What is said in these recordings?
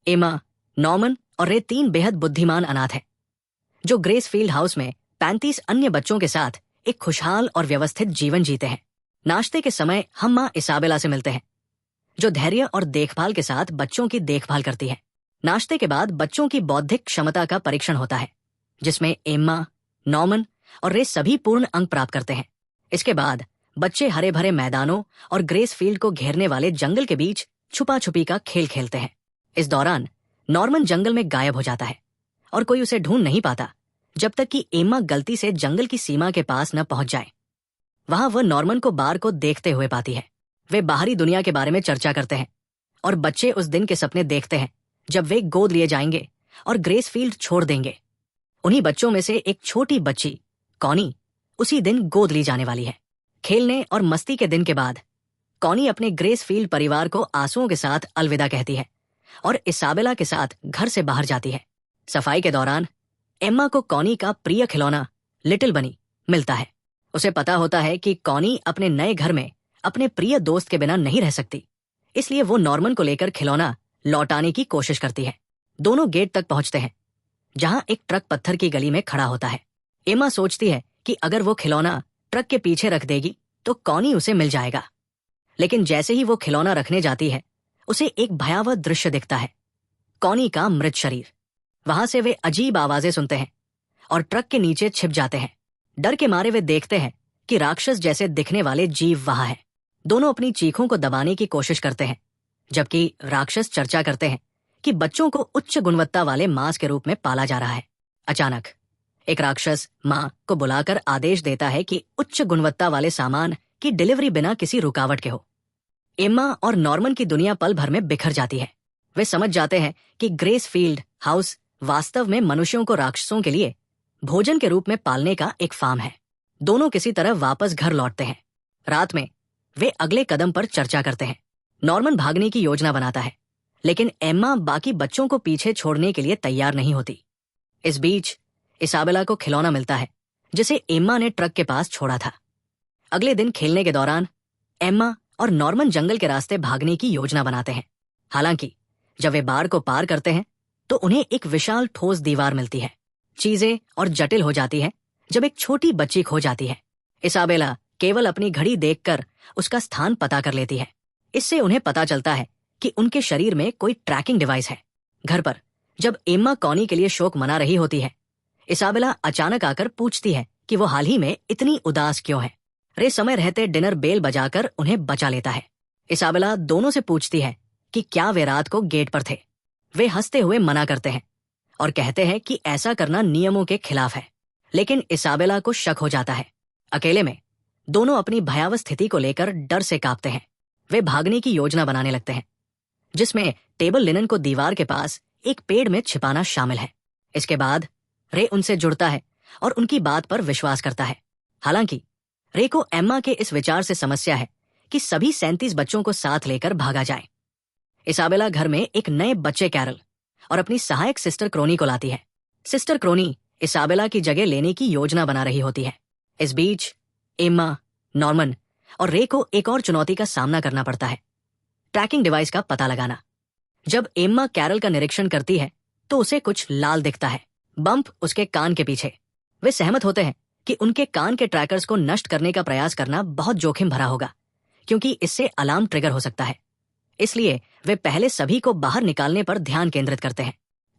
एमा, नॉर्मन और रे 3 बेहद बुद्धिमान अनाथ हैं, जो ग्रेसफील्ड हाउस में 35 अन्य बच्चों के साथ एक खुशहाल और व्यवस्थित जीवन जीते हैं। नाश्ते के समय हम माँ इसाबेला से मिलते हैं, जो धैर्य और देखभाल के साथ बच्चों की देखभाल करती है। नाश्ते के बाद बच्चों की बौद्धिक क्षमता का परीक्षण होता है, जिसमें एम्मा, नॉर्मन और रे सभी पूर्ण अंक प्राप्त करते हैं। इसके बाद बच्चे हरे भरे मैदानों और ग्रेसफील्ड को घेरने वाले जंगल के बीच छुपा छुपी का खेल खेलते हैं। इस दौरान नॉर्मन जंगल में गायब हो जाता है और कोई उसे ढूंढ नहीं पाता जब तक कि एम्मा गलती से जंगल की सीमा के पास न पहुंच जाए। वहां वह नॉर्मन को बार को देखते हुए पाती है। वे बाहरी दुनिया के बारे में चर्चा करते हैं और बच्चे उस दिन के सपने देखते हैं जब वे गोद लिए जाएंगे और ग्रेसफील्ड छोड़ देंगे। उन्हीं बच्चों में से एक छोटी बच्ची कॉनी उसी दिन गोद ली जाने वाली है। खेलने और मस्ती के दिन के बाद कॉनी अपने ग्रेसफील्ड परिवार को आंसुओं के साथ अलविदा कहती है और इसाबेला के साथ घर से बाहर जाती है। सफाई के दौरान एम्मा को कॉनी का प्रिय खिलौना लिटिल बनी मिलता है। उसे पता होता है कि कॉनी अपने नए घर में अपने प्रिय दोस्त के बिना नहीं रह सकती, इसलिए वो नॉर्मन को लेकर खिलौना लौटाने की कोशिश करती है। दोनों गेट तक पहुंचते हैं, जहां एक ट्रक पत्थर की गली में खड़ा होता है। एम्मा सोचती है कि अगर वो खिलौना ट्रक के पीछे रख देगी तो कॉनी उसे मिल जाएगा, लेकिन जैसे ही वो खिलौना रखने जाती है उसे एक भयावह दृश्य दिखता है, कॉनी का मृत शरीर। वहां से वे अजीब आवाजें सुनते हैं और ट्रक के नीचे छिप जाते हैं। डर के मारे वे देखते हैं कि राक्षस जैसे दिखने वाले जीव वहां है। दोनों अपनी चीखों को दबाने की कोशिश करते हैं, जबकि राक्षस चर्चा करते हैं कि बच्चों को उच्च गुणवत्ता वाले मांस के रूप में पाला जा रहा है। अचानक एक राक्षस मां को बुलाकर आदेश देता है कि उच्च गुणवत्ता वाले सामान की डिलीवरी बिना किसी रुकावट के हो। एम्मा और नॉर्मन की दुनिया पल भर में बिखर जाती है। वे समझ जाते हैं कि ग्रेसफील्ड हाउस वास्तव में मनुष्यों को राक्षसों के लिए भोजन के रूप में पालने का एक फार्म है। दोनों किसी तरह वापस घर लौटते हैं। रात में वे अगले कदम पर चर्चा करते हैं। नॉर्मन भागने की योजना बनाता है, लेकिन एम्मा बाकी बच्चों को पीछे छोड़ने के लिए तैयार नहीं होती। इस बीच इसाबेला को खिलौना मिलता है, जिसे एम्मा ने ट्रक के पास छोड़ा था। अगले दिन खेलने के दौरान एम्मा और नॉर्मन जंगल के रास्ते भागने की योजना बनाते हैं। हालांकि जब वे बार को पार करते हैं तो उन्हें एक विशाल ठोस दीवार मिलती है। चीजें और जटिल हो जाती है जब एक छोटी बच्ची खो जाती है। इसाबेला केवल अपनी घड़ी देखकर उसका स्थान पता कर लेती है। इससे उन्हें पता चलता है कि उनके शरीर में कोई ट्रैकिंग डिवाइस है। घर पर जब एम्मा कॉनी के लिए शोक मना रही होती है, इसाबेला अचानक आकर पूछती है कि वो हाल ही में इतनी उदास क्यों है। रे समय रहते डिनर बेल बजाकर उन्हें बचा लेता है। इसाबेला दोनों से पूछती है कि क्या वे रात को गेट पर थे। वे हंसते हुए मना करते हैं और कहते हैं कि ऐसा करना नियमों के खिलाफ है, लेकिन इसाबेला को शक हो जाता है। अकेले में दोनों अपनी भयावह स्थिति को लेकर डर से कांपते हैं। वे भागने की योजना बनाने लगते हैं, जिसमें टेबल लिनन को दीवार के पास एक पेड़ में छिपाना शामिल है। इसके बाद रे उनसे जुड़ता है और उनकी बात पर विश्वास करता है। हालांकि रे को एम्मा के इस विचार से समस्या है कि सभी 37 बच्चों को साथ लेकर भागा जाए। इसाबेला घर में एक नए बच्चे कैरल और अपनी सहायक सिस्टर क्रोनी को लाती है। सिस्टर क्रोनी इसाबेला की जगह लेने की योजना बना रही होती है। इस बीच एम्मा, नॉर्मन और रे को एक और चुनौती का सामना करना पड़ता है, ट्रैकिंग डिवाइस का पता लगाना। जब एम्मा कैरल का निरीक्षण करती है तो उसे कुछ लाल दिखता है, बम्प उसके कान के पीछे। वे सहमत होते हैं कि उनके कान के ट्रैकर्स को नष्ट करने का प्रयास करना बहुत जोखिम भरा होगा, क्योंकि इससे अलार्म ट्रिगर हो सकता है। इसलिए वे पहले सभी को बाहर निकालने पर ध्यान केंद्रित करते हैं।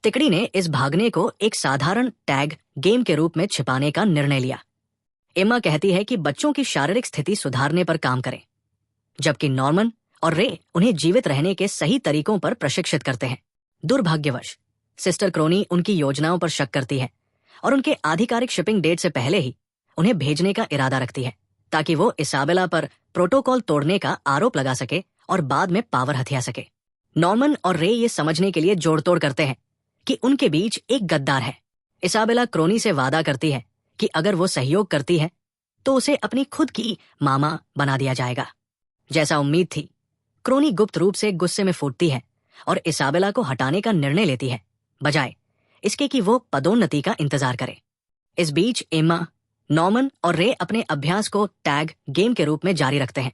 तिकड़ी ने इस भागने को एक साधारण टैग गेम के रूप में छिपाने का निर्णय लिया। एम्मा कहती है कि बच्चों की शारीरिक स्थिति सुधारने पर काम करें, जबकि नॉर्मन और रे उन्हें जीवित रहने के सही तरीकों पर प्रशिक्षित करते हैं। दुर्भाग्यवश सिस्टर क्रोनी उनकी योजनाओं पर शक करती है और उनके आधिकारिक शिपिंग डेट से पहले ही उन्हें भेजने का इरादा रखती है, ताकि वो इसाबेला पर प्रोटोकॉल तोड़ने का आरोप लगा सके और बाद में पावर हथिया सके। नॉर्मन और रे ये समझने के लिए जोड़तोड़ करते हैं कि उनके बीच एक गद्दार है। इसाबेला क्रोनी से वादा करती है कि अगर वो सहयोग करती है तो उसे अपनी खुद की मामा बना दिया जाएगा। जैसा उम्मीद थी, क्रोनी गुप्त रूप से गुस्से में फूटती है और इसाबेला को हटाने का निर्णय लेती है, बजाय इसके कि वो पदोन्नति का इंतजार करे। इस बीच एम्मा, नॉर्मन और रे अपने अभ्यास को टैग गेम के रूप में जारी रखते हैं,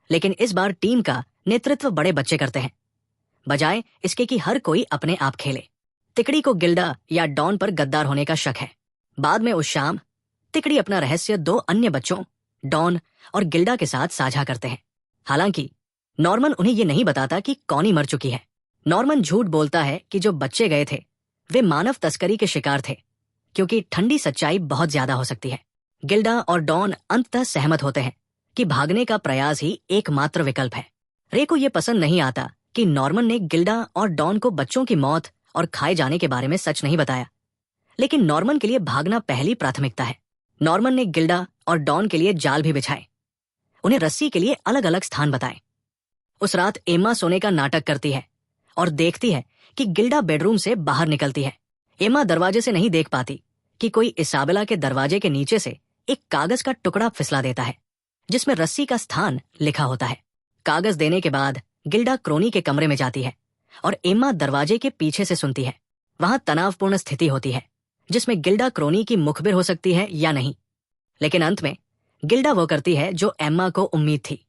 लेकिन इस बार टीम का नेतृत्व बड़े बच्चे करते हैं। बजाय इसके कि हर कोई अपने आप खेले। तिकड़ी को गिल्डा या डॉन पर गद्दार होने का शक है। बाद में उस शाम तिकड़ी अपना रहस्य 2 अन्य बच्चों डॉन और गिल्डा के साथ साझा करते हैं। हालांकि नॉर्मन उन्हें ये नहीं बताता कि कौनी मर चुकी है। नॉर्मन झूठ बोलता है कि जो बच्चे गए थे वे मानव तस्करी के शिकार थे, क्योंकि ठंडी सच्चाई बहुत ज्यादा हो सकती है। गिल्डा और डॉन अंततः सहमत होते हैं कि भागने का प्रयास ही एकमात्र विकल्प है। रे को यह पसंद नहीं आता कि नॉर्मन ने गिल्डा और डॉन को बच्चों की मौत और खाए जाने के बारे में सच नहीं बताया, लेकिन नॉर्मन के लिए भागना पहली प्राथमिकता है। नॉर्मन ने गिल्डा और डॉन के लिए जाल भी बिछाए, उन्हें रस्सी के लिए अलग अलग स्थान बताए। उस रात एम्मा सोने का नाटक करती है और देखती है कि गिल्डा बेडरूम से बाहर निकलती है। एम्मा दरवाजे से नहीं देख पाती कि कोई इसाबेला के दरवाजे के नीचे से एक कागज का टुकड़ा फिसला देता है जिसमें रस्सी का स्थान लिखा होता है। कागज देने के बाद गिल्डा क्रोनी के कमरे में जाती है और एम्मा दरवाजे के पीछे से सुनती है। वहां तनावपूर्ण स्थिति होती है जिसमें गिल्डा क्रोनी की मुखबिर हो सकती है या नहीं, लेकिन अंत में गिल्डा वो करती है जो एम्मा को उम्मीद थी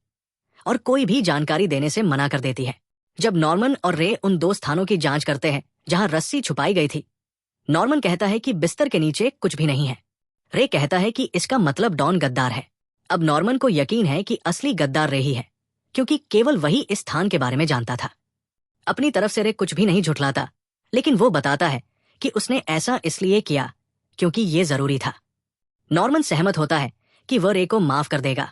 और कोई भी जानकारी देने से मना कर देती है। जब नॉर्मन और रे उन 2 स्थानों की जांच करते हैं जहां रस्सी छुपाई गई थी, नॉर्मन कहता है कि बिस्तर के नीचे कुछ भी नहीं है। रे कहता है कि इसका मतलब डॉन गद्दार है। अब नॉर्मन को यकीन है कि असली गद्दार रे ही है, क्योंकि केवल वही इस स्थान के बारे में जानता था। अपनी तरफ से रे कुछ भी नहीं झुठलाता, लेकिन वो बताता है कि उसने ऐसा इसलिए किया क्योंकि ये जरूरी था। नॉर्मन सहमत होता है कि वह रे को माफ कर देगा,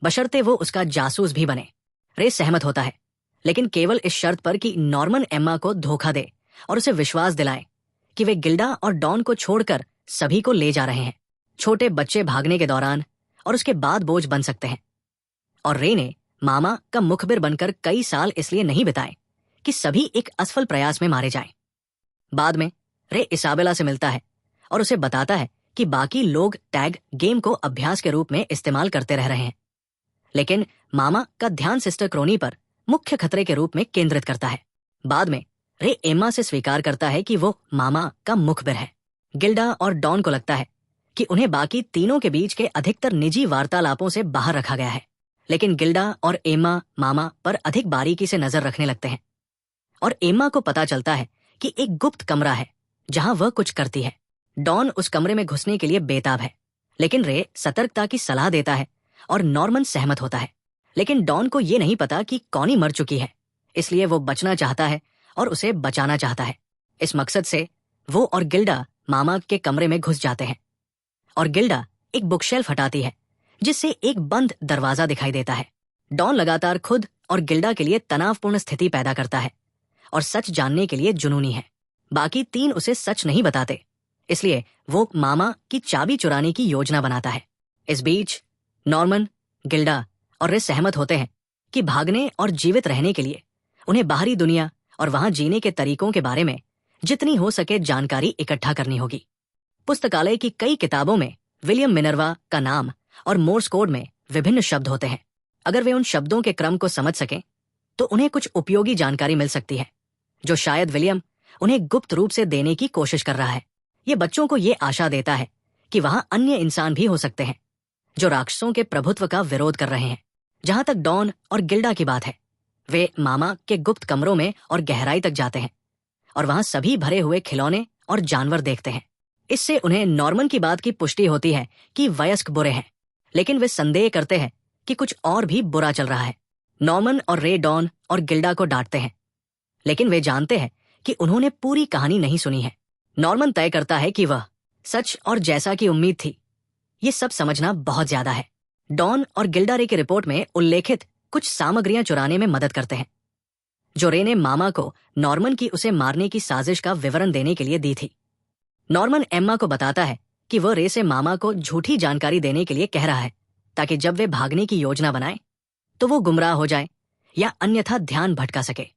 बशर्ते वो उसका जासूस भी बने। रे सहमत होता है, लेकिन केवल इस शर्त पर कि नॉर्मन एम्मा को धोखा दे और उसे विश्वास दिलाए कि वे गिल्डा और डॉन को छोड़कर सभी को ले जा रहे हैं। छोटे बच्चे भागने के दौरान और उसके बाद बोझ बन सकते हैं, और रे ने मामा का मुखबिर बनकर कई साल इसलिए नहीं बिताए कि सभी एक असफल प्रयास में मारे जाएं। बाद में रे इसाबेला से मिलता है और उसे बताता है कि बाकी लोग टैग गेम को अभ्यास के रूप में इस्तेमाल करते रह रहे हैं, लेकिन मामा का ध्यान सिस्टर क्रोनी पर मुख्य खतरे के रूप में केंद्रित करता है। बाद में रे एम्मा से स्वीकार करता है कि वो मामा का मुखबिर है। गिल्डा और डॉन को लगता है कि उन्हें बाकी तीनों के बीच के अधिकतर निजी वार्तालापों से बाहर रखा गया है, लेकिन गिल्डा और एम्मा मामा पर अधिक बारीकी से नजर रखने लगते हैं और एम्मा को पता चलता है कि एक गुप्त कमरा है जहां वह कुछ करती है। डॉन उस कमरे में घुसने के लिए बेताब है, लेकिन रे सतर्कता की सलाह देता है और नॉर्मन सहमत होता है। लेकिन डॉन को यह नहीं पता कि कौनी मर चुकी है, इसलिए वो बचना चाहता है और उसे बचाना चाहता है। इस मकसद से वो और गिल्डा मामा के कमरे में घुस जाते हैं और गिल्डा एक बुकशेल्फ हटाती है जिससे एक बंद दरवाजा दिखाई देता है। डॉन लगातार खुद और गिल्डा के लिए तनावपूर्ण स्थिति पैदा करता है और सच जानने के लिए जुनूनी है। बाकी 3 उसे सच नहीं बताते, इसलिए वो मामा की चाबी चुराने की योजना बनाता है। इस बीच नॉर्मन, गिल्डा और रे सहमत होते हैं कि भागने और जीवित रहने के लिए उन्हें बाहरी दुनिया और वहां जीने के तरीकों के बारे में जितनी हो सके जानकारी इकट्ठा करनी होगी। पुस्तकालय की कई किताबों में विलियम मिनर्वा का नाम और मोर्स कोड में विभिन्न शब्द होते हैं। अगर वे उन शब्दों के क्रम को समझ सकें तो उन्हें कुछ उपयोगी जानकारी मिल सकती है, जो शायद विलियम उन्हें गुप्त रूप से देने की कोशिश कर रहा है। ये बच्चों को ये आशा देता है कि वहां अन्य इंसान भी हो सकते हैं जो राक्षसों के प्रभुत्व का विरोध कर रहे हैं। जहां तक डॉन और गिल्डा की बात है, वे मामा के गुप्त कमरों में और गहराई तक जाते हैं और वहां सभी भरे हुए खिलौने और जानवर देखते हैं। इससे उन्हें नॉर्मन की बात की पुष्टि होती है कि वयस्क बुरे हैं, लेकिन वे संदेह करते हैं कि कुछ और भी बुरा चल रहा है। नॉर्मन और रे डॉन और गिल्डा को डांटते हैं, लेकिन वे जानते हैं कि उन्होंने पूरी कहानी नहीं सुनी है। नॉर्मन तय करता है कि वह सच और जैसा कि उम्मीद थी, ये सब समझना बहुत ज्यादा है। डॉन और गिल्डा रे की रिपोर्ट में उल्लेखित कुछ सामग्रियां चुराने में मदद करते हैं, जो रे ने मामा को नॉर्मन की उसे मारने की साजिश का विवरण देने के लिए दी थी। नॉर्मन एम्मा को बताता है कि वह रे से मामा को झूठी जानकारी देने के लिए कह रहा है, ताकि जब वे भागने की योजना बनाए तो वो गुमराह हो जाए या अन्यथा ध्यान भटका सके।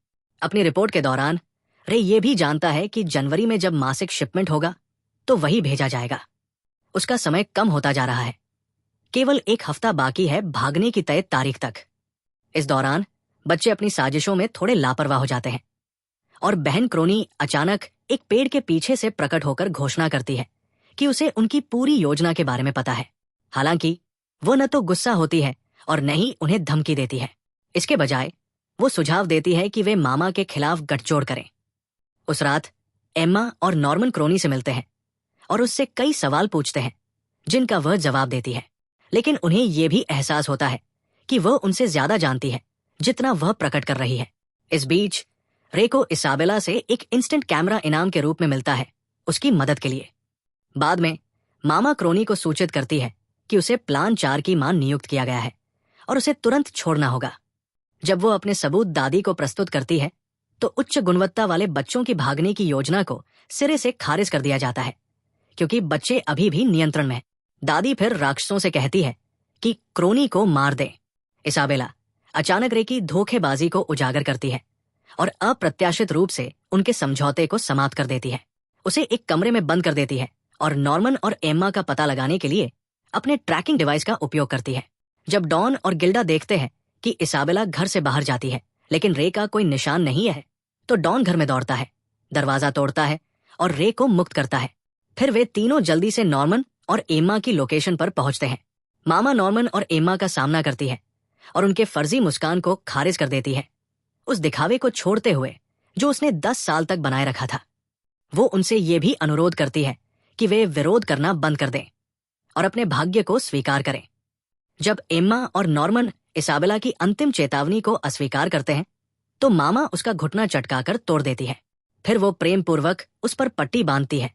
अपनी रिपोर्ट के दौरान रे ये भी जानता है कि जनवरी में जब मासिक शिपमेंट होगा तो वही भेजा जाएगा। उसका समय कम होता जा रहा है, केवल 1 हफ्ता बाकी है भागने की तय तारीख तक। इस दौरान बच्चे अपनी साजिशों में थोड़े लापरवाह हो जाते हैं और बहन क्रोनी अचानक एक पेड़ के पीछे से प्रकट होकर घोषणा करती है कि उसे उनकी पूरी योजना के बारे में पता है। हालांकि वो न तो गुस्सा होती है और न ही उन्हें धमकी देती है। इसके बजाय वो सुझाव देती है कि वे मामा के खिलाफ गठजोड़ करें। उस रात एम्मा और नॉर्मन क्रोनी से मिलते हैं और उससे कई सवाल पूछते हैं जिनका वह जवाब देती है, लेकिन उन्हें यह भी एहसास होता है कि वह उनसे ज्यादा जानती है जितना वह प्रकट कर रही है। इस बीच रे को इसाबेला से एक इंस्टेंट कैमरा इनाम के रूप में मिलता है उसकी मदद के लिए। बाद में मामा क्रोनी को सूचित करती है कि उसे प्लान 4 की मां नियुक्त किया गया है और उसे तुरंत छोड़ना होगा। जब वो अपने सबूत दादी को प्रस्तुत करती है तो उच्च गुणवत्ता वाले बच्चों की भागने की योजना को सिरे से खारिज कर दिया जाता है, क्योंकि बच्चे अभी भी नियंत्रण में हैं। दादी फिर राक्षसों से कहती है कि क्रोनी को मार दें। इसाबेला अचानक रे की धोखेबाजी को उजागर करती है और अप्रत्याशित रूप से उनके समझौते को समाप्त कर देती है। उसे एक कमरे में बंद कर देती है और नॉर्मन और एम्मा का पता लगाने के लिए अपने ट्रैकिंग डिवाइस का उपयोग करती है। जब डॉन और गिल्डा देखते हैं कि इसाबेला घर से बाहर जाती है लेकिन रे का कोई निशान नहीं है, तो डॉन घर में दौड़ता है, दरवाजा तोड़ता है और रे को मुक्त करता है। फिर वे तीनों जल्दी से नॉर्मन और एम्मा की लोकेशन पर पहुंचते हैं। मामा नॉर्मन और एम्मा का सामना करती है और उनके फर्जी मुस्कान को खारिज कर देती है, उस दिखावे को छोड़ते हुए जो उसने 10 साल तक बनाए रखा था। वो उनसे ये भी अनुरोध करती है कि वे विरोध करना बंद कर दें और अपने भाग्य को स्वीकार करें। जब एम्मा और नॉर्मन इसाबेला की अंतिम चेतावनी को अस्वीकार करते हैं तो मामा उसका घुटना चटकाकर तोड़ देती है। फिर वो प्रेम पूर्वक उस पर पट्टी बांधती है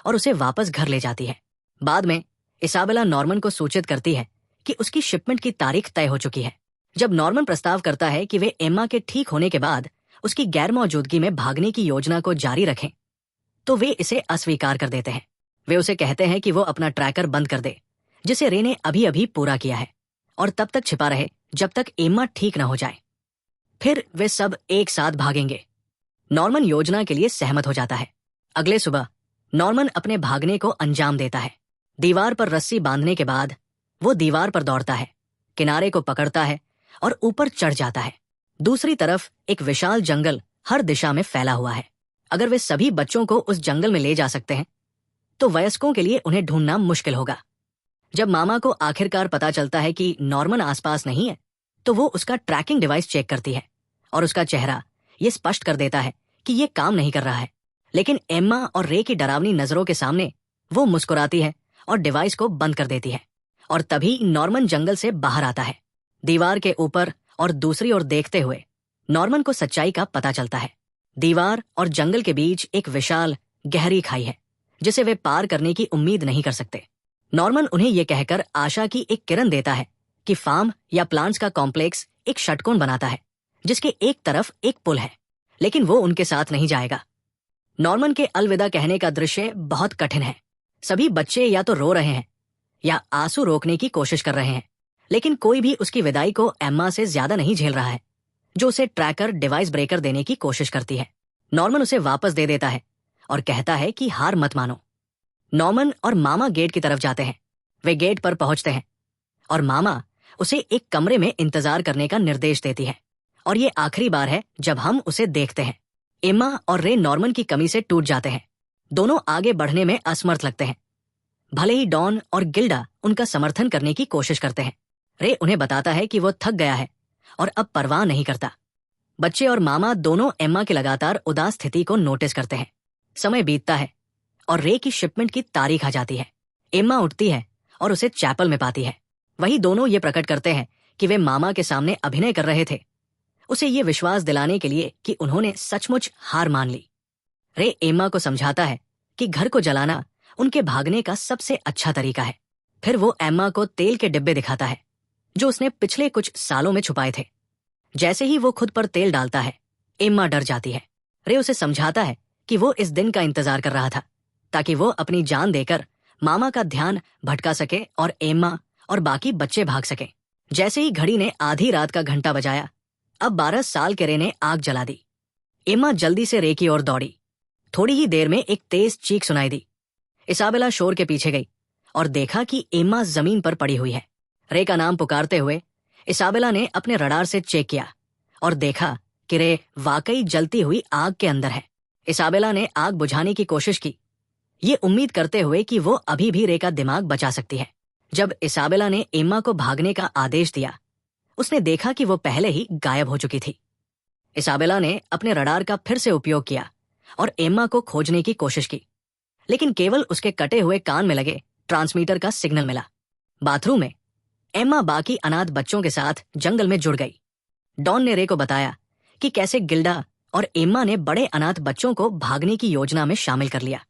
और उसे वापस घर ले जाती है। बाद में इसाबेला नॉर्मन को सूचित करती है कि उसकी शिपमेंट की तारीख तय हो चुकी है। जब नॉर्मन प्रस्ताव करता है कि वे एम्मा के ठीक होने के बाद उसकी गैर मौजूदगी में भागने की योजना को जारी रखें, तो वे इसे अस्वीकार कर देते हैं। वे उसे कहते हैं कि वो अपना ट्रैकर बंद कर दे, जिसे रे ने अभी अभी पूरा किया है, और तब तक छिपा रहे जब तक एम्मा ठीक न हो जाए। फिर वे सब एक साथ भागेंगे। नॉर्मन योजना के लिए सहमत हो जाता है। अगले सुबह नॉर्मन अपने भागने को अंजाम देता है। दीवार पर रस्सी बांधने के बाद वो दीवार पर दौड़ता है, किनारे को पकड़ता है और ऊपर चढ़ जाता है। दूसरी तरफ एक विशाल जंगल हर दिशा में फैला हुआ है। अगर वे सभी बच्चों को उस जंगल में ले जा सकते हैं तो वयस्कों के लिए उन्हें ढूंढना मुश्किल होगा। जब मामा को आखिरकार पता चलता है कि नॉर्मन आसपास नहीं है, तो वो उसका ट्रैकिंग डिवाइस चेक करती है और उसका चेहरा ये स्पष्ट कर देता है कि ये काम नहीं कर रहा है। लेकिन एम्मा और रे की डरावनी नजरों के सामने वो मुस्कुराती है और डिवाइस को बंद कर देती है। और तभी नॉर्मन जंगल से बाहर आता है। दीवार के ऊपर और दूसरी ओर देखते हुए नॉर्मन को सच्चाई का पता चलता है। दीवार और जंगल के बीच एक विशाल गहरी खाई है जिसे वे पार करने की उम्मीद नहीं कर सकते। नॉर्मन उन्हें यह कहकर आशा की एक किरण देता है कि फार्म या प्लांट्स का कॉम्प्लेक्स एक षटकोण बनाता है जिसके एक तरफ एक पुल है, लेकिन वो उनके साथ नहीं जाएगा। नॉर्मन के अलविदा कहने का दृश्य बहुत कठिन है। सभी बच्चे या तो रो रहे हैं या आंसू रोकने की कोशिश कर रहे हैं, लेकिन कोई भी उसकी विदाई को एम्मा से ज्यादा नहीं झेल रहा है, जो उसे ट्रैकर डिवाइस ब्रेकर देने की कोशिश करती है। नॉर्मन उसे वापस दे देता है और कहता है कि हार मत मानो। नॉर्मन और मामा गेट की तरफ जाते हैं। वे गेट पर पहुंचते हैं और मामा उसे एक कमरे में इंतजार करने का निर्देश देती है, और ये आखिरी बार है जब हम उसे देखते हैं। एम्मा और रे नॉर्मन की कमी से टूट जाते हैं। दोनों आगे बढ़ने में असमर्थ लगते हैं, भले ही डॉन और गिल्डा उनका समर्थन करने की कोशिश करते हैं। रे उन्हें बताता है कि वो थक गया है और अब परवाह नहीं करता। बच्चे और मामा दोनों एम्मा की लगातार उदास स्थिति को नोटिस करते हैं। समय बीतता है और रे की शिपमेंट की तारीख आ जाती है। एम्मा उठती है और उसे चैपल में पाती है। वही दोनों ये प्रकट करते हैं कि वे मामा के सामने अभिनय कर रहे थे, उसे ये विश्वास दिलाने के लिए कि उन्होंने सचमुच हार मान ली। रे एम्मा को समझाता है कि घर को जलाना उनके भागने का सबसे अच्छा तरीका है। फिर वो एम्मा को तेल के डिब्बे दिखाता है जो उसने पिछले कुछ सालों में छुपाए थे। जैसे ही वो खुद पर तेल डालता है, एम्मा डर जाती है। रे उसे समझाता है कि वो इस दिन का इंतजार कर रहा था ताकि वो अपनी जान देकर मामा का ध्यान भटका सके और एम्मा और बाकी बच्चे भाग सकें। जैसे ही घड़ी ने आधी रात का घंटा बजाया, अब 12 साल के रे ने आग जला दी। एम्मा जल्दी से रे की ओर दौड़ी। थोड़ी ही देर में एक तेज चीख सुनाई दी। इसाबेला शोर के पीछे गई और देखा कि एम्मा जमीन पर पड़ी हुई है। रे का नाम पुकारते हुए इसाबेला ने अपने रडार से चेक किया और देखा कि रे वाकई जलती हुई आग के अंदर है। इसाबेला ने आग बुझाने की कोशिश की, ये उम्मीद करते हुए कि वो अभी भी रे का दिमाग बचा सकती है। जब इसाबेला ने एम्मा को भागने का आदेश दिया, उसने देखा कि वो पहले ही गायब हो चुकी थी। इसाबेला ने अपने रडार का फिर से उपयोग किया और एम्मा को खोजने की कोशिश की, लेकिन केवल उसके कटे हुए कान में लगे ट्रांसमीटर का सिग्नल मिला। बाथरूम में एम्मा बाकी अनाथ बच्चों के साथ जंगल में जुड़ गई। डॉन ने रे को बताया कि कैसे गिल्डा और एम्मा ने बड़े अनाथ बच्चों को भागने की योजना में शामिल कर लिया।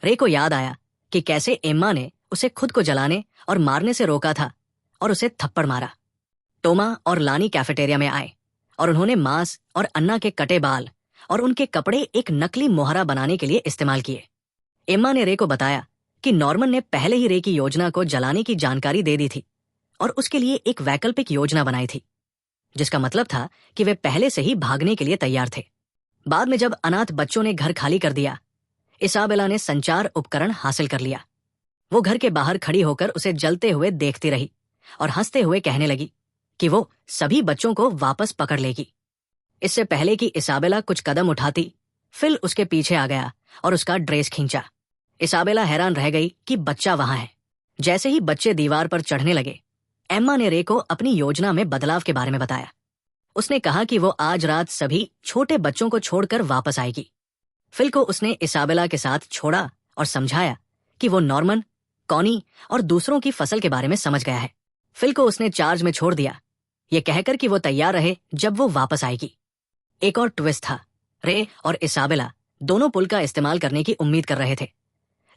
रे को याद आया कि कैसे एम्मा ने उसे खुद को जलाने और मारने से रोका था और उसे थप्पड़ मारा। टोमा और लानी कैफेटेरिया में आए और उन्होंने मांस और अन्ना के कटे बाल और उनके कपड़े एक नकली मोहरा बनाने के लिए इस्तेमाल किए। एम्मा ने रे को बताया कि नॉर्मन ने पहले ही रे की योजना को जलाने की जानकारी दे दी थी और उसके लिए एक वैकल्पिक योजना बनाई थी, जिसका मतलब था कि वे पहले से ही भागने के लिए तैयार थे। बाद में जब अनाथ बच्चों ने घर खाली कर दिया, इसाबेला ने संचार उपकरण हासिल कर लिया। वो घर के बाहर खड़ी होकर उसे जलते हुए देखती रही और हंसते हुए कहने लगी कि वो सभी बच्चों को वापस पकड़ लेगी। इससे पहले कि इसाबेला कुछ कदम उठाती, फिल उसके पीछे आ गया और उसका ड्रेस खींचा। इसाबेला हैरान रह गई कि बच्चा वहां है। जैसे ही बच्चे दीवार पर चढ़ने लगे, एम्मा ने रे को अपनी योजना में बदलाव के बारे में बताया। उसने कहा कि वो आज रात सभी छोटे बच्चों को छोड़कर वापस आएगी। फिल को उसने इसाबेला के साथ छोड़ा और समझाया कि वो नॉर्मन, कॉनी और दूसरों की फसल के बारे में समझ गया है। फिल को उसने चार्ज में छोड़ दिया, ये कहकर कि वो तैयार रहे जब वो वापस आएगी। एक और ट्विस्ट था। रे और इसाबेला दोनों पुल का इस्तेमाल करने की उम्मीद कर रहे थे,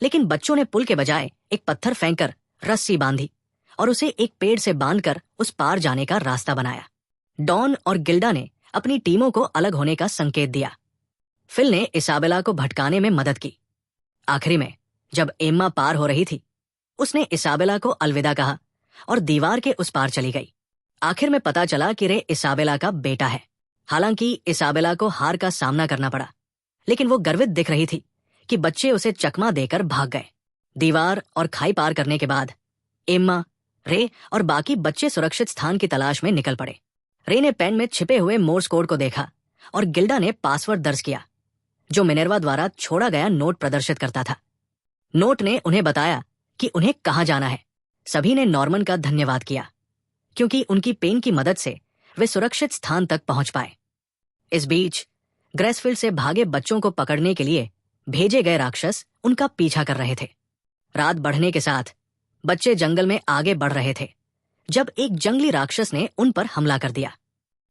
लेकिन बच्चों ने पुल के बजाय एक पत्थर फेंककर रस्सी बांधी और उसे एक पेड़ से बांधकर उस पार जाने का रास्ता बनाया। डॉन और गिल्डा ने अपनी टीमों को अलग होने का संकेत दिया। फिल ने इसाबेला को भटकाने में मदद की। आखिरी में जब एम्मा पार हो रही थी, उसने इसाबेला को अलविदा कहा और दीवार के उस पार चली गई। आखिर में पता चला कि रे इसाबेला का बेटा है। हालांकि इसाबेला को हार का सामना करना पड़ा, लेकिन वो गर्वित दिख रही थी कि बच्चे उसे चकमा देकर भाग गए। दीवार और खाई पार करने के बाद एम्मा, रे और बाकी बच्चे सुरक्षित स्थान की तलाश में निकल पड़े। रे ने पेन में छिपे हुए मोर्स कोड को देखा और गिल्डा ने पासवर्ड दर्ज किया, जो मिनर्वा द्वारा छोड़ा गया नोट प्रदर्शित करता था। नोट ने उन्हें बताया कि उन्हें कहाँ जाना है। सभी ने नॉर्मन का धन्यवाद किया, क्योंकि उनकी पेन की मदद से वे सुरक्षित स्थान तक पहुंच पाए। इस बीच ग्रेसफील्ड से भागे बच्चों को पकड़ने के लिए भेजे गए राक्षस उनका पीछा कर रहे थे। रात बढ़ने के साथ बच्चे जंगल में आगे बढ़ रहे थे जब एक जंगली राक्षस ने उन पर हमला कर दिया।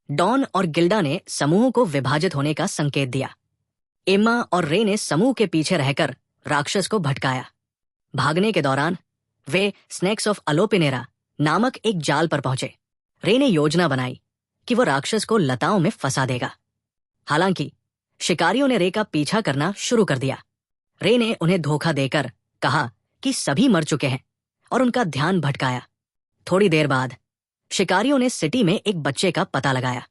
डॉन और गिल्डा ने समूहों को विभाजित होने का संकेत दिया। एम्मा और रे ने समूह के पीछे रहकर राक्षस को भटकाया। भागने के दौरान वे स्नेक्स ऑफ अलोपिनेरा नामक एक जाल पर पहुंचे। रे ने योजना बनाई कि वो राक्षस को लताओं में फंसा देगा। हालांकि शिकारियों ने रे का पीछा करना शुरू कर दिया। रे ने उन्हें धोखा देकर कहा कि सभी मर चुके हैं और उनका ध्यान भटकाया। थोड़ी देर बाद शिकारियों ने सिटी में एक बच्चे का पता लगाया।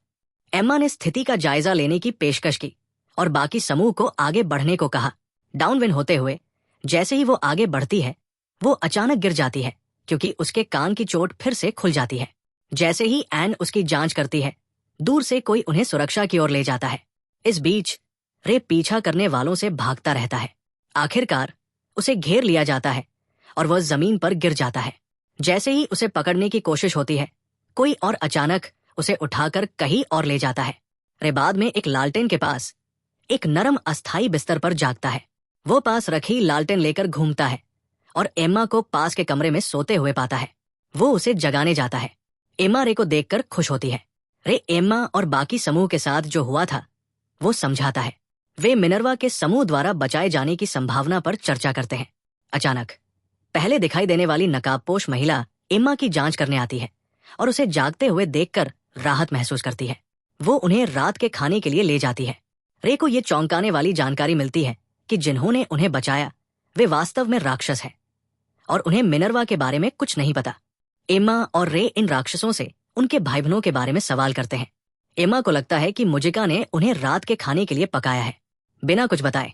एम्मा ने स्थिति का जायजा लेने की पेशकश की और बाकी समूह को आगे बढ़ने को कहा। डाउनविन होते हुए जैसे ही वो आगे बढ़ती है, वो अचानक गिर जाती है क्योंकि उसके कान की चोट फिर से खुल जाती है। जैसे ही एन उसकी जांच करती है, दूर से कोई उन्हें सुरक्षा की ओर ले जाता है। इस बीच रे पीछा करने वालों से भागता रहता है। आखिरकार उसे घेर लिया जाता है और वह जमीन पर गिर जाता है। जैसे ही उसे पकड़ने की कोशिश होती है, कोई और अचानक उसे उठाकर कहीं और ले जाता है। रे बाद में एक लालटेन के पास एक नरम अस्थाई बिस्तर पर जागता है। वो पास रखी लालटेन लेकर घूमता है और एम्मा को पास के कमरे में सोते हुए पाता है। वो उसे जगाने जाता है। एम्मा रे को देखकर खुश होती है। रे एम्मा और बाकी समूह के साथ जो हुआ था वो समझाता है। वे मिनर्वा के समूह द्वारा बचाए जाने की संभावना पर चर्चा करते हैं। अचानक पहले दिखाई देने वाली नकाबपोश महिला एम्मा की जांच करने आती है और उसे जागते हुए देखकर राहत महसूस करती है। वो उन्हें रात के खाने के लिए ले जाती है। रे को ये चौंकाने वाली जानकारी मिलती है कि जिन्होंने उन्हें बचाया वे वास्तव में राक्षस हैं और उन्हें मिनर्वा के बारे में कुछ नहीं पता। एम्मा और रे इन राक्षसों से उनके भाई बहनों के बारे में सवाल करते हैं। एम्मा को लगता है कि मुजिका ने उन्हें रात के खाने के लिए पकाया है, बिना कुछ बताए।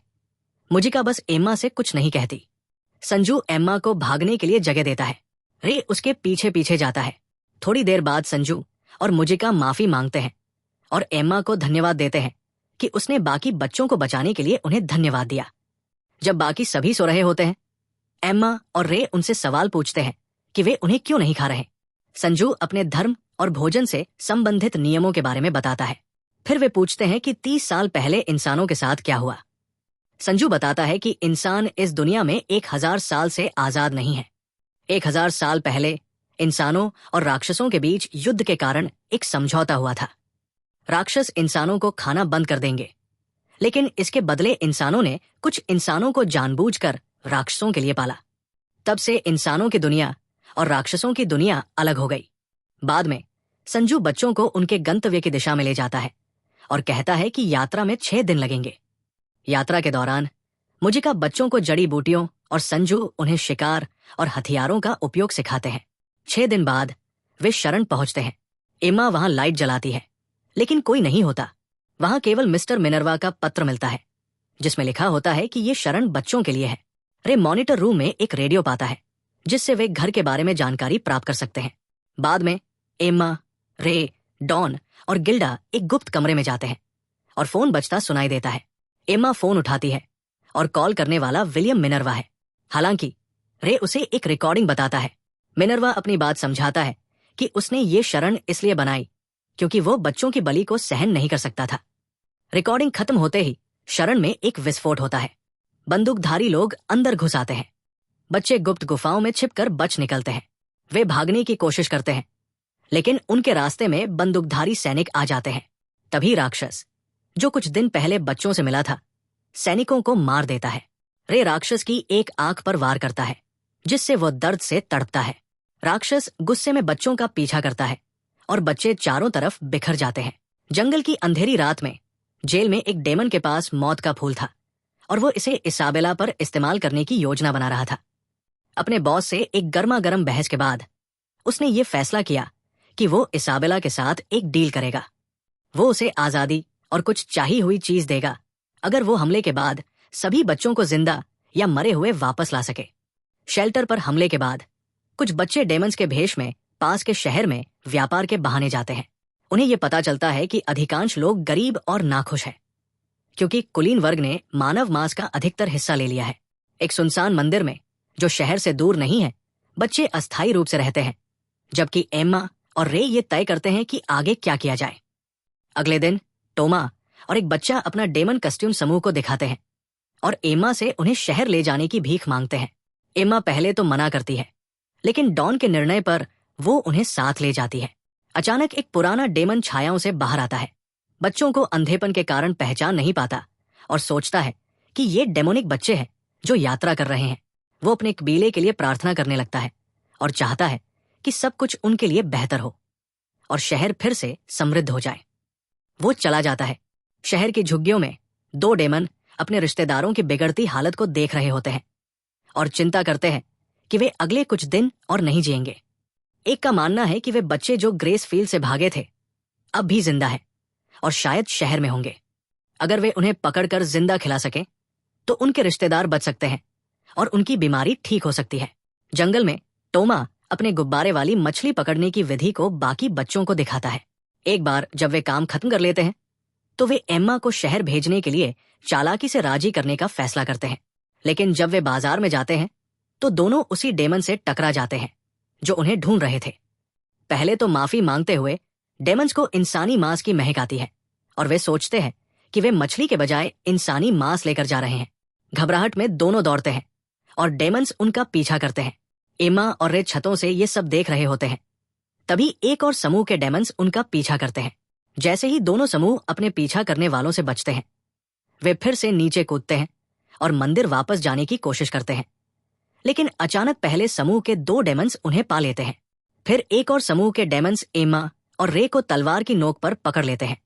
मुजिका बस एम्मा से कुछ नहीं कहती। संजू एम्मा को भागने के लिए जगह देता है। रे उसके पीछे पीछे जाता है। थोड़ी देर बाद संजू और मुजिका माफी मांगते हैं और एम्मा को धन्यवाद देते हैं कि उसने बाकी बच्चों को बचाने के लिए उन्हें धन्यवाद दिया। जब बाकी सभी सो रहे होते हैं, एम्मा और रे उनसे सवाल पूछते हैं कि वे उन्हें क्यों नहीं खा रहे। संजू अपने धर्म और भोजन से संबंधित नियमों के बारे में बताता है। फिर वे पूछते हैं कि 30 साल पहले इंसानों के साथ क्या हुआ। संजू बताता है कि इंसान इस दुनिया में 1000 साल से आजाद नहीं है। 1000 साल पहले इंसानों और राक्षसों के बीच युद्ध के कारण एक समझौता हुआ था। राक्षस इंसानों को खाना बंद कर देंगे, लेकिन इसके बदले इंसानों ने कुछ इंसानों को जानबूझकर राक्षसों के लिए पाला। तब से इंसानों की दुनिया और राक्षसों की दुनिया अलग हो गई। बाद में संजू बच्चों को उनके गंतव्य की दिशा में ले जाता है और कहता है कि यात्रा में 6 दिन लगेंगे। यात्रा के दौरान मुजिका बच्चों को जड़ी बूटियों और संजू उन्हें शिकार और हथियारों का उपयोग सिखाते हैं। 6 दिन बाद वे शरण पहुंचते हैं। एम्मा वहां लाइट जलाती है, लेकिन कोई नहीं होता। वहां केवल मिस्टर मिनर्वा का पत्र मिलता है, जिसमें लिखा होता है कि ये शरण बच्चों के लिए है। रे मॉनिटर रूम में एक रेडियो पाता है, जिससे वे घर के बारे में जानकारी प्राप्त कर सकते हैं। बाद में एम्मा, रे, डॉन और गिल्डा एक गुप्त कमरे में जाते हैं और फोन बजता सुनाई देता है। एम्मा फोन उठाती है और कॉल करने वाला विलियम मिनर्वा है। हालांकि रे उसे एक रिकॉर्डिंग बताता है। मिनर्वा अपनी बात समझाता है कि उसने ये शरण इसलिए बनाई क्योंकि वो बच्चों की बलि को सहन नहीं कर सकता था। रिकॉर्डिंग खत्म होते ही शरण में एक विस्फोट होता है। बंदूकधारी लोग अंदर घुस आते हैं। बच्चे गुप्त गुफाओं में छिपकर बच निकलते हैं। वे भागने की कोशिश करते हैं, लेकिन उनके रास्ते में बंदूकधारी सैनिक आ जाते हैं। तभी राक्षस, जो कुछ दिन पहले बच्चों से मिला था, सैनिकों को मार देता है। रे राक्षस की एक आंख पर वार करता है, जिससे वो दर्द से तड़पता है। राक्षस गुस्से में बच्चों का पीछा करता है और बच्चे चारों तरफ बिखर जाते हैं। जंगल की अंधेरी रात में जेल में एक डेमन के पास मौत का फूल था और वो इसे इसाबेला पर इस्तेमाल करने की योजना बना रहा था। अपने बॉस से एक गर्मा गर्म बहस के बाद उसने ये फैसला किया कि वो इसाबेला के साथ एक डील करेगा। वो उसे आजादी और कुछ चाही हुई चीज देगा अगर वो हमले के बाद सभी बच्चों को जिंदा या मरे हुए वापस ला सके। शेल्टर पर हमले के बाद कुछ बच्चे डेमन्स के भेष में पास के शहर में व्यापार के बहाने जाते हैं। उन्हें यह पता चलता है कि अधिकांश लोग गरीब और नाखुश हैं, क्योंकि कुलीन वर्ग ने मानव मांस का अधिकतर हिस्सा ले लिया है। एक सुनसान मंदिर में, जो शहर से दूर नहीं है, बच्चे अस्थायी रूप से रहते हैं, जबकि एम्मा और रे ये तय करते हैं कि आगे क्या किया जाए। अगले दिन टोमा और एक बच्चा अपना डेमन कस्ट्यूम समूह को दिखाते हैं और एम्मा से उन्हें शहर ले जाने की भीख मांगते हैं। एम्मा पहले तो मना करती है, लेकिन डॉन के निर्णय पर वो उन्हें साथ ले जाती है। अचानक एक पुराना डेमन छायाओं से बाहर आता है। बच्चों को अंधेपन के कारण पहचान नहीं पाता और सोचता है कि ये डेमोनिक बच्चे हैं जो यात्रा कर रहे हैं। वो अपने कबीले के लिए प्रार्थना करने लगता है और चाहता है कि सब कुछ उनके लिए बेहतर हो और शहर फिर से समृद्ध हो जाए। वो चला जाता है। शहर की झुग्गियों में 2 डेमन अपने रिश्तेदारों की बिगड़ती हालत को देख रहे होते हैं और चिंता करते हैं कि वे अगले कुछ दिन और नहीं जिएंगे। एक का मानना है कि वे बच्चे जो ग्रेस फील्ड से भागे थे अब भी जिंदा हैं और शायद शहर में होंगे। अगर वे उन्हें पकड़कर जिंदा खिला सकें तो उनके रिश्तेदार बच सकते हैं और उनकी बीमारी ठीक हो सकती है। जंगल में टोमा अपने गुब्बारे वाली मछली पकड़ने की विधि को बाकी बच्चों को दिखाता है। एक बार जब वे काम खत्म कर लेते हैं तो वे एम्मा को शहर भेजने के लिए चालाकी से राजी करने का फैसला करते हैं। लेकिन जब वे बाजार में जाते हैं तो दोनों उसी डेमन से टकरा जाते हैं जो उन्हें ढूंढ रहे थे। पहले तो माफी मांगते हुए डेमन्स को इंसानी मांस की महक आती है और वे सोचते हैं कि वे मछली के बजाय इंसानी मांस लेकर जा रहे हैं। घबराहट में दोनों दौड़ते हैं और डेमन्स उनका पीछा करते हैं। एम्मा और रे छतों से ये सब देख रहे होते हैं। तभी एक और समूह के डेमन्स उनका पीछा करते हैं। जैसे ही दोनों समूह अपने पीछा करने वालों से बचते हैं, वे फिर से नीचे कूदते हैं और मंदिर वापस जाने की कोशिश करते हैं। लेकिन अचानक पहले समूह के 2 डेमन्स उन्हें पा लेते हैं। फिर एक और समूह के डेमन्स एम्मा और रे को तलवार की नोक पर पकड़ लेते हैं,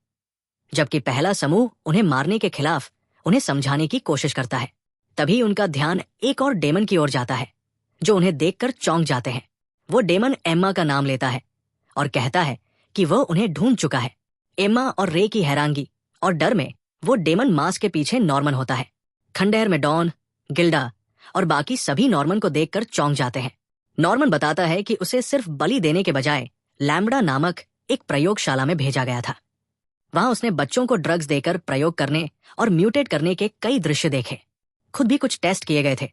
जबकि पहला समूह उन्हें मारने के खिलाफ उन्हें समझाने की कोशिश करता है। तभी उनका ध्यान एक और डेमन की ओर जाता है, जो उन्हें देखकर चौंक जाते हैं। वो डेमन एम्मा का नाम लेता है और कहता है कि वह उन्हें ढूंढ चुका है। एम्मा और रे की हैरानगी और डर में वो डेमन मास के पीछे नॉर्मन होता है। खंडहर में डॉन, गिल्डा और बाकी सभी नॉर्मन को देखकर चौंक जाते हैं। नॉर्मन बताता है कि उसे सिर्फ बलि देने के बजाय लैम्बडा नामक एक प्रयोगशाला में भेजा गया था। वहां उसने बच्चों को ड्रग्स देकर प्रयोग करने और म्यूटेट करने के कई दृश्य देखे। खुद भी कुछ टेस्ट किए गए थे,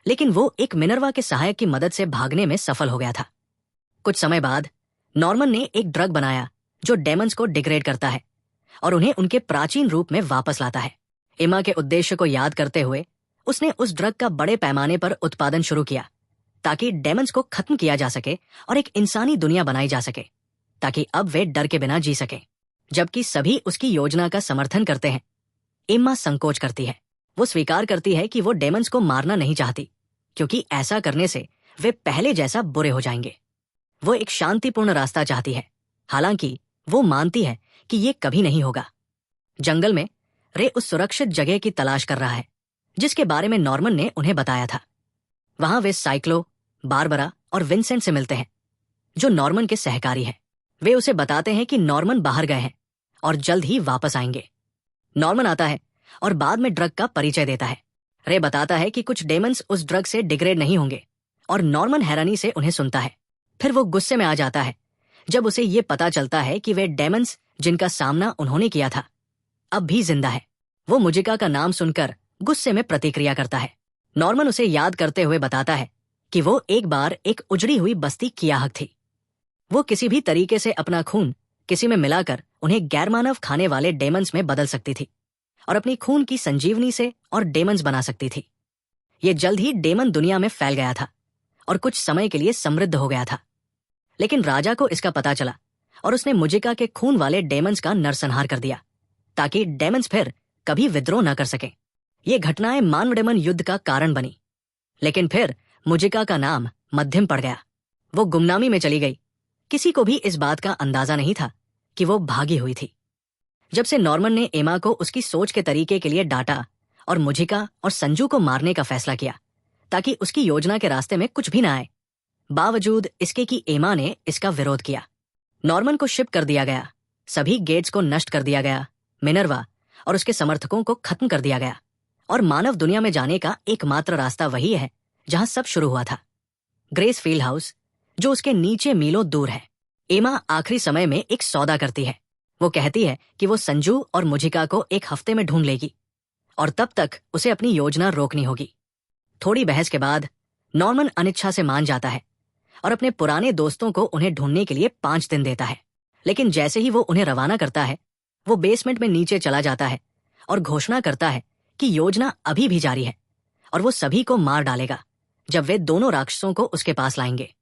लेकिन वो एक मिनर्वा के सहायक की मदद से भागने में सफल हो गया था। कुछ समय बाद नॉर्मन ने एक ड्रग बनाया जो डेमन्स को डिग्रेड करता है और उन्हें उनके प्राचीन रूप में वापस लाता है। एमा के उद्देश्य को याद करते हुए उसने उस ड्रग का बड़े पैमाने पर उत्पादन शुरू किया ताकि डेमन्स को खत्म किया जा सके और एक इंसानी दुनिया बनाई जा सके, ताकि अब वे डर के बिना जी सके। जबकि सभी उसकी योजना का समर्थन करते हैं, एम्मा संकोच करती है। वो स्वीकार करती है कि वो डेमन्स को मारना नहीं चाहती, क्योंकि ऐसा करने से वे पहले जैसा बुरे हो जाएंगे। वो एक शांतिपूर्ण रास्ता चाहती है, हालांकि वो मानती है कि ये कभी नहीं होगा। जंगल में रे उस सुरक्षित जगह की तलाश कर रहा है जिसके बारे में नॉर्मन ने उन्हें बताया था। वहां वे साइक्लो, बारबरा और विंसेंट से मिलते हैं, जो नॉर्मन के सहकारी हैं। वे उसे बताते हैं कि नॉर्मन बाहर गए हैं और जल्द ही वापस आएंगे। नॉर्मन आता है और बाद में ड्रग का परिचय देता है। रे बताता है कि कुछ डेमन्स उस ड्रग से डिग्रेड नहीं होंगे और नॉर्मन हैरानी से उन्हें सुनता है। फिर वो गुस्से में आ जाता है जब उसे ये पता चलता है कि वे डेमन्स जिनका सामना उन्होंने किया था अब भी जिंदा है। वो मुजिका का नाम सुनकर गुस्से में प्रतिक्रिया करता है। नॉर्मन उसे याद करते हुए बताता है कि वो एक बार एक उजड़ी हुई बस्ती कियाहक थी। वो किसी भी तरीके से अपना खून किसी में मिलाकर उन्हें गैरमानव खाने वाले डेमन्स में बदल सकती थी और अपनी खून की संजीवनी से और डेमन्स बना सकती थी। ये जल्द ही डेमन दुनिया में फैल गया था और कुछ समय के लिए समृद्ध हो गया था। लेकिन राजा को इसका पता चला और उसने मुजिका के खून वाले डेमन्स का नरसंहार कर दिया ताकि डेमन्स फिर कभी विद्रोह न कर सके। ये घटनाएं मानव डेमन युद्ध का कारण बनी। लेकिन फिर मुजिका का नाम मध्यम पड़ गया। वो गुमनामी में चली गई। किसी को भी इस बात का अंदाजा नहीं था कि वो भागी हुई थी। जब से नॉर्मन ने एमा को उसकी सोच के तरीके के लिए डांटा और मुजिका और संजू को मारने का फैसला किया ताकि उसकी योजना के रास्ते में कुछ भी ना आए, बावजूद इसके कि एमा ने इसका विरोध किया। नॉर्मन को शिप कर दिया गया, सभी गेट्स को नष्ट कर दिया गया, मिनर्वा और उसके समर्थकों को खत्म कर दिया गया और मानव दुनिया में जाने का एकमात्र रास्ता वही है जहां सब शुरू हुआ था, ग्रेस फील्ड हाउस, जो उसके नीचे मीलों दूर है। एमा आखिरी समय में एक सौदा करती है। वो कहती है कि वो संजू और मुजिका को एक हफ्ते में ढूंढ लेगी और तब तक उसे अपनी योजना रोकनी होगी। थोड़ी बहस के बाद नॉर्मन अनिच्छा से मान जाता है और अपने पुराने दोस्तों को उन्हें ढूंढने के लिए 5 दिन देता है। लेकिन जैसे ही वो उन्हें रवाना करता है, वो बेसमेंट में नीचे चला जाता है और घोषणा करता है कि योजना अभी भी जारी है और वो सभी को मार डालेगा जब वे दोनों राक्षसों को उसके पास लाएंगे।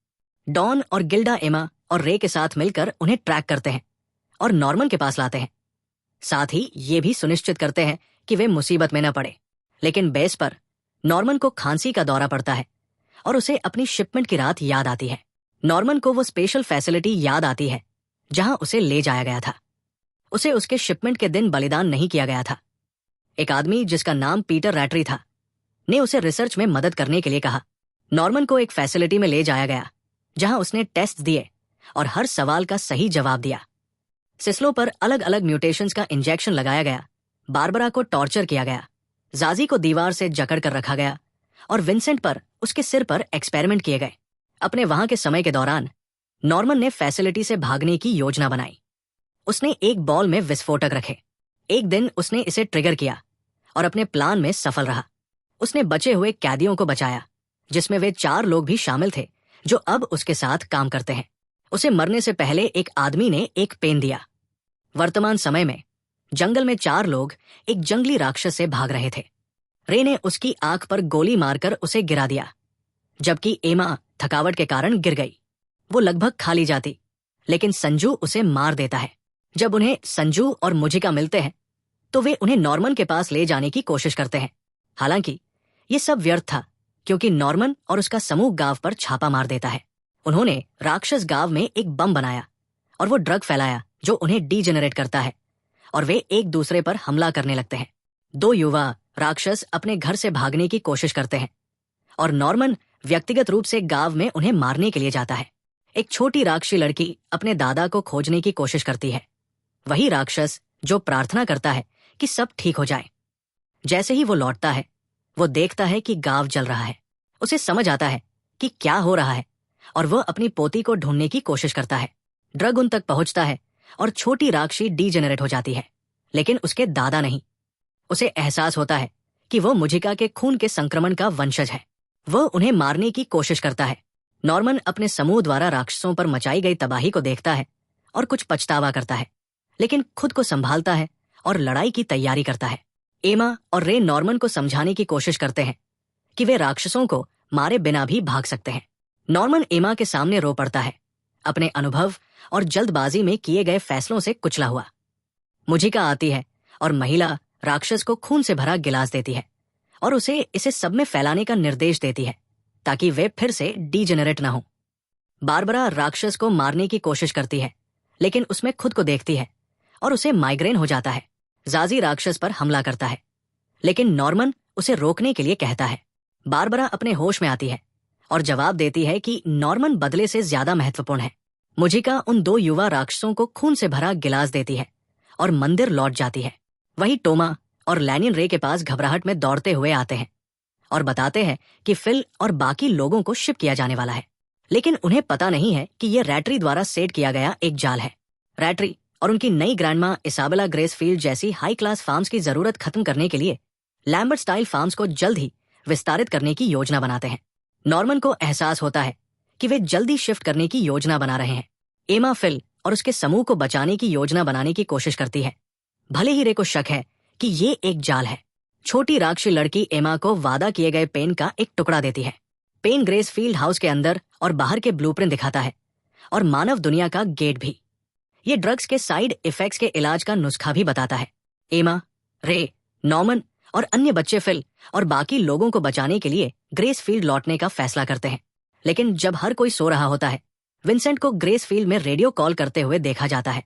डॉन और गिल्डा एमा और रे के साथ मिलकर उन्हें ट्रैक करते हैं और नॉर्मन के पास लाते हैं। साथ ही ये भी सुनिश्चित करते हैं कि वे मुसीबत में न पड़े। लेकिन बेस पर नॉर्मन को खांसी का दौरा पड़ता है और उसे अपनी शिपमेंट की रात याद आती है। नॉर्मन को वो स्पेशल फैसिलिटी याद आती है जहां उसे ले जाया गया था। उसे उसके शिपमेंट के दिन बलिदान नहीं किया गया था। एक आदमी जिसका नाम पीटर रैटरी था ने उसे रिसर्च में मदद करने के लिए कहा। नॉर्मन को एक फैसिलिटी में ले जाया गया जहां उसने टेस्ट दिए और हर सवाल का सही जवाब दिया। सिस्लो पर अलग अलग म्यूटेशंस का इंजेक्शन लगाया गया, बारबरा को टॉर्चर किया गया, जाजी को दीवार से जकड़ कर रखा गया और विंसेंट पर उसके सिर पर एक्सपेरिमेंट किए गए। अपने वहां के समय के दौरान नॉर्मन ने फैसिलिटी से भागने की योजना बनाई। उसने एक बॉल में विस्फोटक रखे। एक दिन उसने इसे ट्रिगर किया और अपने प्लान में सफल रहा। उसने बचे हुए कैदियों को बचाया, जिसमें वे 4 लोग भी शामिल थे जो अब उसके साथ काम करते हैं। उसे मरने से पहले एक आदमी ने एक पेन दिया। वर्तमान समय में जंगल में 4 लोग एक जंगली राक्षस से भाग रहे थे। रे ने उसकी आंख पर गोली मारकर उसे गिरा दिया, जबकि एमा थकावट के कारण गिर गई। वो लगभग खा ली जाती, लेकिन संजू उसे मार देता है। जब उन्हें संजू और मुजिका मिलते हैं तो वे उन्हें नॉर्मन के पास ले जाने की कोशिश करते हैं। हालांकि ये सब व्यर्थ था, क्योंकि नॉर्मन और उसका समूह गांव पर छापा मार देता है। उन्होंने राक्षस गांव में एक बम बनाया और वो ड्रग फैलाया जो उन्हें डीजेनरेट करता है और वे एक दूसरे पर हमला करने लगते हैं। 2 युवा राक्षस अपने घर से भागने की कोशिश करते हैं और नॉर्मन व्यक्तिगत रूप से गांव में उन्हें मारने के लिए जाता है। एक छोटी राक्षसी लड़की अपने दादा को खोजने की कोशिश करती है, वही राक्षस जो प्रार्थना करता है कि सब ठीक हो जाए। जैसे ही वो लौटता है, वो देखता है कि गांव जल रहा है। उसे समझ आता है कि क्या हो रहा है और वह अपनी पोती को ढूंढने की कोशिश करता है। ड्रग उन तक पहुंचता है और छोटी राक्षसी डीजेनरेट हो जाती है, लेकिन उसके दादा नहीं। उसे एहसास होता है कि वो मुजिका के खून के संक्रमण का वंशज है। वह उन्हें मारने की कोशिश करता है। नॉर्मन अपने समूह द्वारा राक्षसों पर मचाई गई तबाही को देखता है और कुछ पछतावा करता है, लेकिन खुद को संभालता है और लड़ाई की तैयारी करता है। एमा और रे नॉर्मन को समझाने की कोशिश करते हैं कि वे राक्षसों को मारे बिना भी भाग सकते हैं। नॉर्मन एमा के सामने रो पड़ता है, अपने अनुभव और जल्दबाजी में किए गए फैसलों से कुचला हुआ। मुझिका आती है और महिला राक्षस को खून से भरा गिलास देती है और उसे इसे सब में फैलाने का निर्देश देती है ताकि वे फिर से डीजेनरेट ना हो। बारबरा राक्षस को मारने की कोशिश करती है, लेकिन उसमें खुद को देखती है और उसे माइग्रेन हो जाता है। जाजी राक्षस पर हमला करता है, लेकिन नॉर्मन उसे रोकने के लिए कहता है। बारबरा अपने होश में आती है और जवाब देती है कि नॉर्मन बदले से ज्यादा महत्वपूर्ण है। मुझिका उन दो युवा राक्षसों को खून से भरा गिलास देती है और मंदिर लौट जाती है। वही टोमा और लैनियन रे के पास घबराहट में दौड़ते हुए आते हैं और बताते हैं कि फिल और बाकी लोगों को शिप किया जाने वाला है, लेकिन उन्हें पता नहीं है कि यह रैटरी द्वारा सेट किया गया एक जाल है। रैटरी और उनकी नई ग्रैंडमा इसाबेला ग्रेसफील्ड जैसी हाई क्लास फार्म्स की जरूरत खत्म करने के लिए लैम्बर्ट स्टाइल फार्म्स को जल्द ही विस्तारित करने की योजना बनाते हैं। नॉर्मन को एहसास होता है कि वे जल्दी शिफ्ट करने की योजना बना रहे हैं। एमा फिल और उसके समूह को बचाने की योजना बनाने की कोशिश करती है, भले ही रे को शक है कि ये एक जाल है। छोटी राक्षसी लड़की एमा को वादा किए गए पेन का एक टुकड़ा देती है। पेन ग्रेसफील्ड हाउस के अंदर और बाहर के ब्लूप्रिंट दिखाता है और मानव दुनिया का गेट भी। ये ड्रग्स के साइड इफेक्ट्स के इलाज का नुस्खा भी बताता है। एमा, रे, नॉर्मन और अन्य बच्चे फिल और बाकी लोगों को बचाने के लिए ग्रेसफील्ड लौटने का फैसला करते हैं, लेकिन जब हर कोई सो रहा होता है, विंसेंट को ग्रेसफील्ड में रेडियो कॉल करते हुए देखा जाता है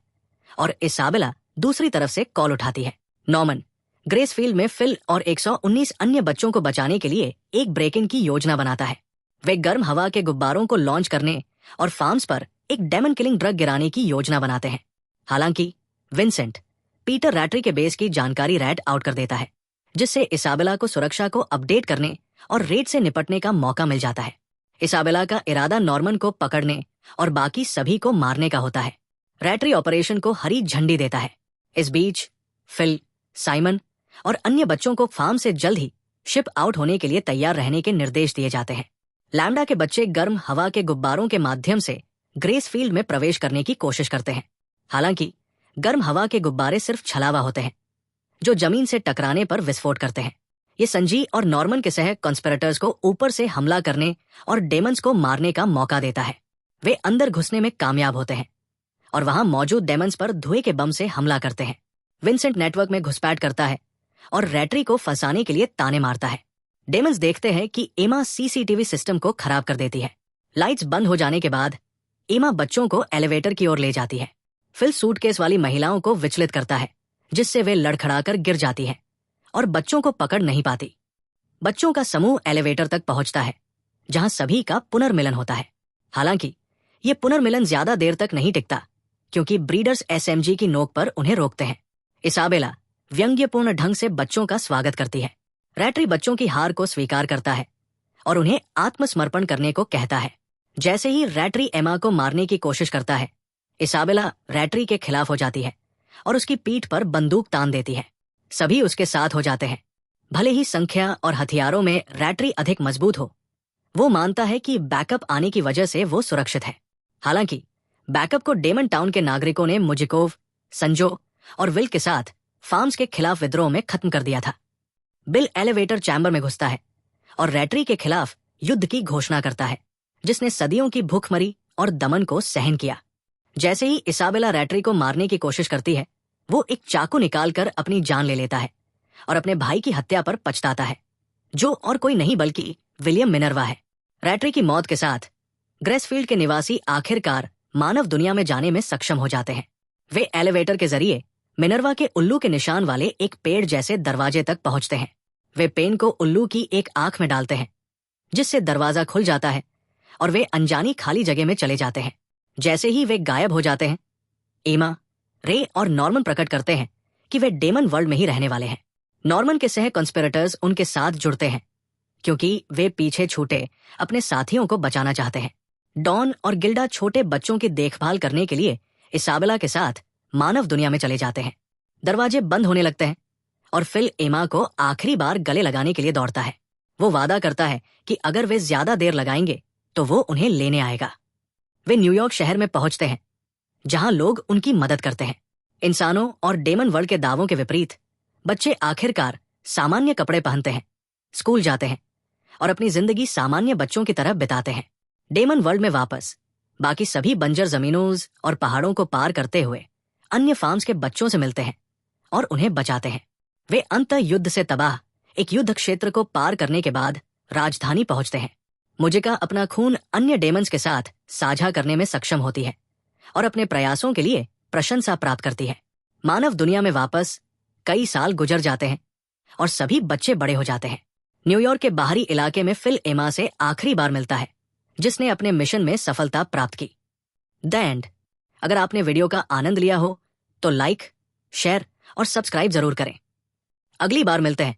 और इसाबेला दूसरी तरफ से कॉल उठाती है। नॉर्मन ग्रेसफील्ड में फिल और 119 अन्य बच्चों को बचाने के लिए एक ब्रेक इन की योजना बनाता है। वे गर्म हवा के गुब्बारों को लॉन्च करने और फार्म्स पर एक डेमन किलिंग ड्रग गिराने की योजना बनाते हैं। हालांकि विंसेंट पीटर रैटरी के बेस की जानकारी रैट आउट कर देता है, जिससे इसाबेला को सुरक्षा को अपडेट करने और रेड से निपटने का मौका मिल जाता है। इसाबेला का इरादा नॉर्मन को पकड़ने और बाकी सभी को मारने का होता है। रैटरी ऑपरेशन को हरी झंडी देता है। इस बीच फिल, साइमन और अन्य बच्चों को फार्म से जल्द ही शिप आउट होने के लिए तैयार रहने के निर्देश दिए जाते हैं। लैम्डा के बच्चे गर्म हवा के गुब्बारों के माध्यम से ग्रेसफील्ड में प्रवेश करने की कोशिश करते हैं। हालांकि गर्म हवा के गुब्बारे सिर्फ छलावा होते हैं, जो जमीन से टकराने पर विस्फोट करते हैं। ये संजी और नॉर्मन के सह कॉन्स्पिरेटर्स को ऊपर से हमला करने और डेमन्स को मारने का मौका देता है। वे अंदर घुसने में कामयाब होते हैं और वहां मौजूद डेमन्स पर धुएं के बम से हमला करते हैं। विंसेंट नेटवर्क में घुसपैठ करता है और रैटरी को फंसाने के लिए ताने मारता है। डेमन्स देखते हैं कि एमा सीसीटीवी सिस्टम को खराब कर देती है। लाइट्स बंद हो जाने के बाद एमा बच्चों को एलिवेटर की ओर ले जाती है। फिल सूटकेस वाली महिलाओं को विचलित करता है, जिससे वे लड़खड़ाकर गिर जाती हैं और बच्चों को पकड़ नहीं पाती। बच्चों का समूह एलिवेटर तक पहुंचता है, जहां सभी का पुनर्मिलन होता है। हालांकि ये पुनर्मिलन ज्यादा देर तक नहीं टिकता, क्योंकि ब्रीडर्स एसएमजी की नोक पर उन्हें रोकते हैं। इसाबेला व्यंग्यपूर्ण ढंग से बच्चों का स्वागत करती है। रैटरी बच्चों की हार को स्वीकार करता है और उन्हें आत्मसमर्पण करने को कहता है। जैसे ही रैटरी एमा को मारने की कोशिश करता है, इसाबेला रैटरी के खिलाफ हो जाती है और उसकी पीठ पर बंदूक तान देती है। सभी उसके साथ हो जाते हैं। भले ही संख्या और हथियारों में रैटरी अधिक मजबूत हो, वो मानता है कि बैकअप आने की वजह से वो सुरक्षित है। हालांकि बैकअप को डेमन टाउन के नागरिकों ने मुजिकोव, संजो और विल के साथ फार्म्स के खिलाफ विद्रोह में खत्म कर दिया था। बिल एलिवेटर चैम्बर में घुसता है और रैटरी के खिलाफ युद्ध की घोषणा करता है, जिसने सदियों की भूखमरी और दमन को सहन किया। जैसे ही इसाबेला रैटरी को मारने की कोशिश करती है, वो एक चाकू निकालकर अपनी जान ले लेता है और अपने भाई की हत्या पर पछताता है, जो और कोई नहीं बल्कि विलियम मिनर्वा है। रैटरी की मौत के साथ ग्रेसफील्ड के निवासी आखिरकार मानव दुनिया में जाने में सक्षम हो जाते हैं। वे एलिवेटर के जरिए मिनर्वा के उल्लू के निशान वाले एक पेड़ जैसे दरवाजे तक पहुंचते हैं। वे पेन को उल्लू की एक आंख में डालते हैं, जिससे दरवाजा खुल जाता है और वे अनजानी खाली जगह में चले जाते हैं। जैसे ही वे गायब हो जाते हैं, एमा, रे और नॉर्मन प्रकट करते हैं कि वे डेमन वर्ल्ड में ही रहने वाले हैं। नॉर्मन के सह कॉन्स्पिरेटर्स उनके साथ जुड़ते हैं, क्योंकि वे पीछे छूटे अपने साथियों को बचाना चाहते हैं। डॉन और गिल्डा छोटे बच्चों की देखभाल करने के लिए इसाबेला के साथ मानव दुनिया में चले जाते हैं। दरवाजे बंद होने लगते हैं और फिल एमा को आखिरी बार गले लगाने के लिए दौड़ता है। वो वादा करता है कि अगर वे ज्यादा देर लगाएंगे तो वो उन्हें लेने आएगा। वे न्यूयॉर्क शहर में पहुंचते हैं, जहां लोग उनकी मदद करते हैं। इंसानों और डेमन वर्ल्ड के दावों के विपरीत बच्चे आखिरकार सामान्य कपड़े पहनते हैं, स्कूल जाते हैं और अपनी जिंदगी सामान्य बच्चों की तरह बिताते हैं। डेमन वर्ल्ड में वापस बाकी सभी बंजर जमीनों और पहाड़ों को पार करते हुए अन्य फार्म्स के बच्चों से मिलते हैं और उन्हें बचाते हैं। वे अंत युद्ध से तबाह एक युद्ध क्षेत्र को पार करने के बाद राजधानी पहुंचते हैं। मुजिका अपना खून अन्य डेमन्स के साथ साझा करने में सक्षम होती है और अपने प्रयासों के लिए प्रशंसा प्राप्त करती है। मानव दुनिया में वापस कई साल गुजर जाते हैं और सभी बच्चे बड़े हो जाते हैं। न्यूयॉर्क के बाहरी इलाके में फिल एमा से आखिरी बार मिलता है, जिसने अपने मिशन में सफलता प्राप्त की। The end. अगर आपने वीडियो का आनंद लिया हो तो लाइक, शेयर और सब्सक्राइब जरूर करें। अगली बार मिलते हैं